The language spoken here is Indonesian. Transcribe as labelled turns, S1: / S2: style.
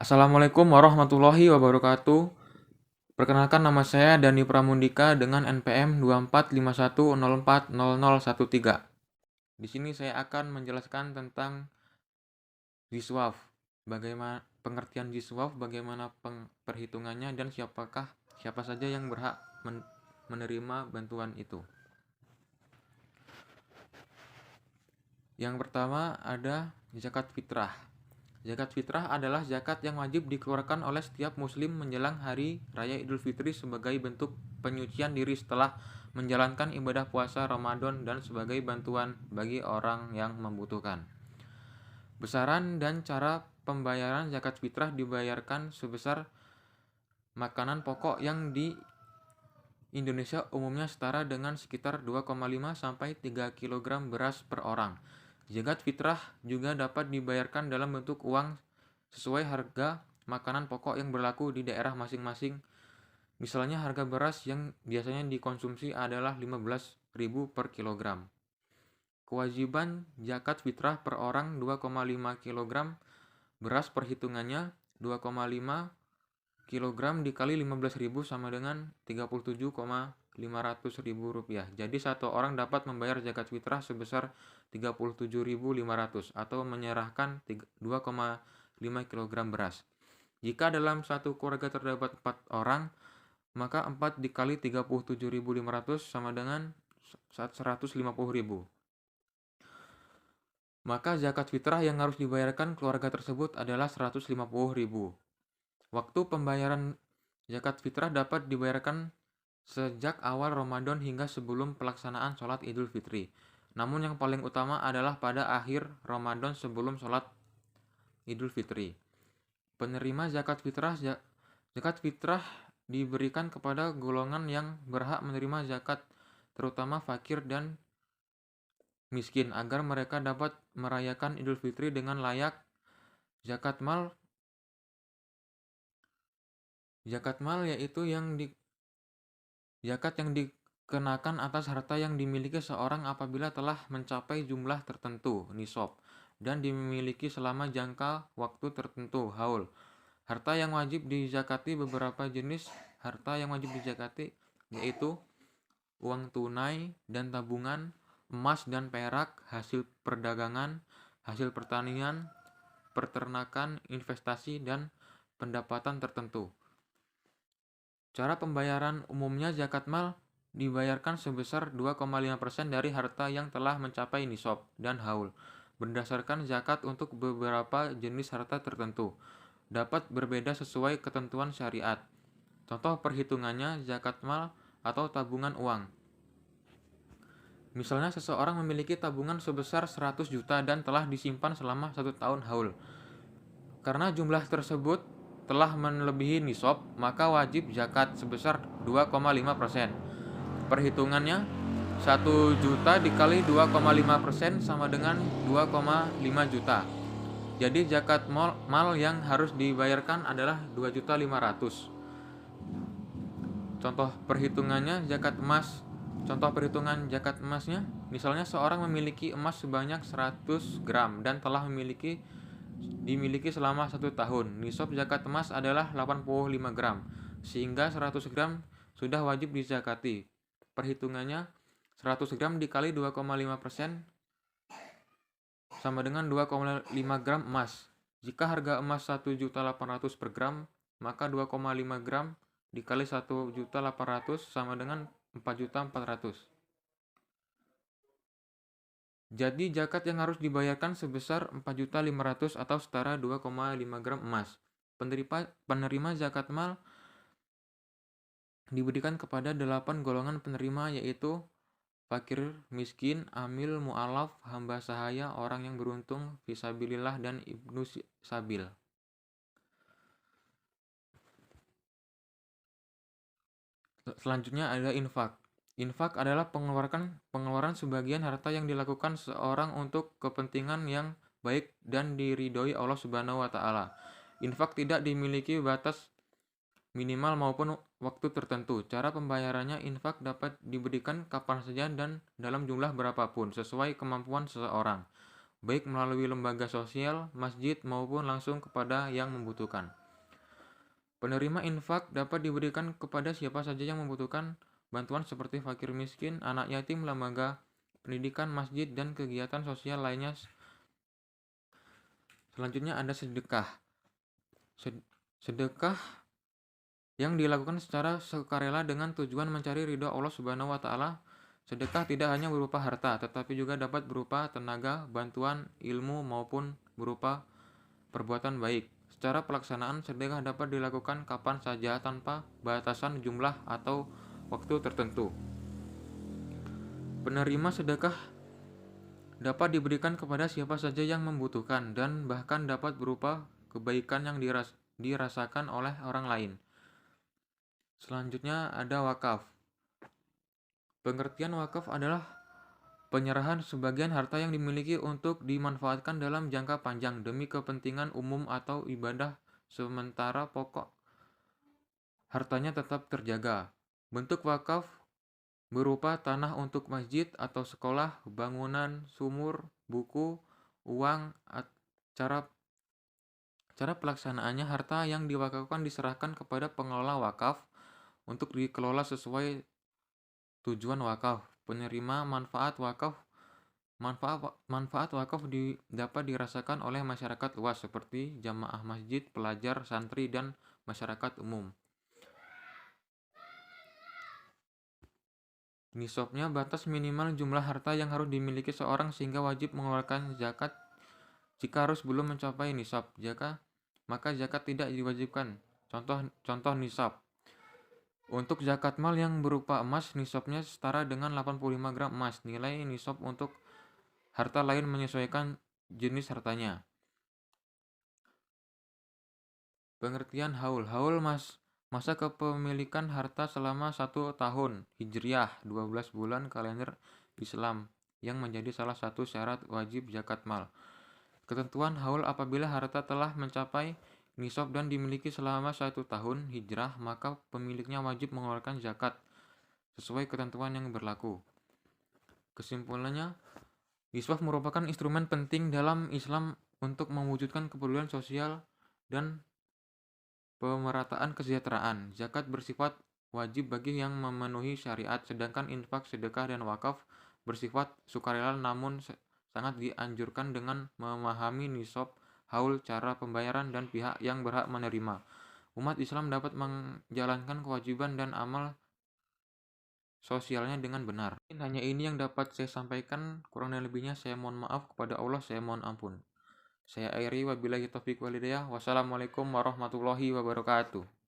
S1: Assalamualaikum warahmatullahi wabarakatuh. Perkenalkan nama saya Dani Pramundika dengan NPM 2451040013. Di sini saya akan menjelaskan tentang Jiswaf. Bagaimana pengertian Jiswaf, bagaimana perhitungannya dan siapa saja yang berhak menerima bantuan itu. Yang pertama ada zakat fitrah. Zakat fitrah adalah zakat yang wajib dikeluarkan oleh setiap muslim menjelang hari raya Idul Fitri sebagai bentuk penyucian diri setelah menjalankan ibadah puasa Ramadan dan sebagai bantuan bagi orang yang membutuhkan. Besaran dan cara pembayaran zakat fitrah dibayarkan sebesar makanan pokok yang di Indonesia umumnya setara dengan sekitar 2,5 sampai 3 kg beras per orang. Zakat fitrah juga dapat dibayarkan dalam bentuk uang sesuai harga makanan pokok yang berlaku di daerah masing-masing. Misalnya harga beras yang biasanya dikonsumsi adalah 15.000 per kilogram. Kewajiban zakat fitrah per orang 2,5 kg beras, perhitungannya 2,5 kilogram dikali 15.000 sama dengan 37,500 ribu rupiah. Jadi satu orang dapat membayar zakat fitrah sebesar 37.500 atau menyerahkan 2,5 kilogram beras. Jika dalam satu keluarga terdapat 4 orang, maka 4 dikali 37.500 sama dengan 150.000. Maka zakat fitrah yang harus dibayarkan keluarga tersebut adalah 150.000. Waktu pembayaran zakat fitrah dapat dibayarkan sejak awal Ramadan hingga sebelum pelaksanaan sholat Idul Fitri. Namun yang paling utama adalah pada akhir Ramadan sebelum sholat Idul Fitri. Penerima zakat fitrah diberikan kepada golongan yang berhak menerima zakat, terutama fakir dan miskin, agar mereka dapat merayakan Idul Fitri dengan layak. Zakat mal yaitu zakat yang dikenakan atas harta yang dimiliki seorang apabila telah mencapai jumlah tertentu, nisab, dan dimiliki selama jangka waktu tertentu, haul. Harta yang wajib dizakati, beberapa jenis harta yang wajib dizakati yaitu uang tunai dan tabungan, emas dan perak, hasil perdagangan, hasil pertanian, peternakan, investasi, dan pendapatan tertentu. Cara pembayaran umumnya zakat mal dibayarkan sebesar 2,5% dari harta yang telah mencapai nisab dan haul. Berdasarkan zakat untuk beberapa jenis harta tertentu dapat berbeda sesuai ketentuan syariat. Contoh perhitungannya zakat mal atau tabungan uang. Misalnya seseorang memiliki tabungan sebesar 100 juta dan telah disimpan selama 1 tahun haul. Karena jumlah tersebut telah melebihi nisab, maka wajib zakat sebesar 2,5%. Perhitungannya 1 juta dikali 2,5% sama dengan 2,5 juta. Jadi zakat mal yang harus dibayarkan adalah 2.500.000. Contoh perhitungan zakat emasnya, misalnya seorang memiliki emas sebanyak 100 gram dan telah dimiliki selama 1 tahun. Nisab zakat emas adalah 85 gram, sehingga 100 gram sudah wajib dizakati. Perhitungannya 100 gram dikali 2,5% sama dengan 2,5 gram emas. Jika harga emas 1.800.000 per gram, maka 2,5 gram dikali 1.800.000 sama dengan 4.400.000. Jadi zakat yang harus dibayarkan sebesar 4.500.000 atau setara 2,5 gram emas. Penerima zakat mal diberikan kepada 8 golongan penerima, yaitu fakir, miskin, amil, mu'alaf, hamba sahaya, orang yang beruntung, fisabilillah, dan ibnu sabil. Selanjutnya ada infak. Infak adalah pengeluaran sebagian harta yang dilakukan seorang untuk kepentingan yang baik dan diridhoi Allah Subhanahu wa taala. Infak tidak dimiliki batas minimal maupun waktu tertentu. Cara pembayarannya, infak dapat diberikan kapan saja dan dalam jumlah berapapun sesuai kemampuan seseorang. baik melalui lembaga sosial, masjid, maupun langsung kepada yang membutuhkan. Penerima infak dapat diberikan kepada siapa saja yang membutuhkan bantuan seperti fakir miskin, anak yatim, lembaga pendidikan, masjid, dan kegiatan sosial lainnya. Selanjutnya ada sedekah. Sedekah yang dilakukan secara sukarela dengan tujuan mencari ridho Allah Subhanahu wa taala. Sedekah tidak hanya berupa harta, tetapi juga dapat berupa tenaga, bantuan, ilmu, maupun berupa perbuatan baik. Secara pelaksanaan, sedekah dapat dilakukan kapan saja tanpa batasan jumlah atau waktu tertentu. Penerima sedekah dapat diberikan kepada siapa saja yang membutuhkan dan bahkan dapat berupa kebaikan yang dirasakan oleh orang lain. Selanjutnya ada wakaf. Pengertian wakaf adalah penyerahan sebagian harta yang dimiliki untuk dimanfaatkan dalam jangka panjang demi kepentingan umum atau ibadah, sementara pokok hartanya tetap terjaga. Bentuk wakaf berupa tanah untuk masjid atau sekolah, bangunan, sumur, buku, uang. Cara pelaksanaannya, harta yang diwakafkan diserahkan kepada pengelola wakaf untuk dikelola sesuai tujuan wakaf. Penerima manfaat wakaf dapat dirasakan oleh masyarakat luas seperti jamaah masjid, pelajar, santri, dan masyarakat umum. Nisabnya batas minimal jumlah harta yang harus dimiliki seorang sehingga wajib mengeluarkan zakat. Jika harus belum mencapai nisab, maka zakat tidak diwajibkan. Contoh nisab. Untuk zakat mal yang berupa emas, nisabnya setara dengan 85 gram emas. Nilai nisab untuk harta lain menyesuaikan jenis hartanya. Pengertian haul. Haul masa kepemilikan harta selama 1 tahun Hijriah, 12 bulan kalender Islam, yang menjadi salah satu syarat wajib zakat mal. Ketentuan haul: apabila harta telah mencapai nisab dan dimiliki selama 1 tahun hijrah, maka pemiliknya wajib mengeluarkan zakat sesuai ketentuan yang berlaku. Kesimpulannya, nisab merupakan instrumen penting dalam Islam untuk mewujudkan kepedulian sosial dan pemerataan kesejahteraan. Zakat bersifat wajib bagi yang memenuhi syariat, sedangkan infak, sedekah, dan wakaf bersifat sukarela namun sangat dianjurkan dengan memahami nisab, haul, cara pembayaran, dan pihak yang berhak menerima. Umat Islam dapat menjalankan kewajiban dan amal sosialnya dengan benar. Hanya ini yang dapat saya sampaikan, kurang dan lebihnya saya mohon maaf, kepada Allah saya mohon ampun. Saya akhiri, wabillahi taufiq walhidayah. Wassalamualaikum warahmatullahi wabarakatuh.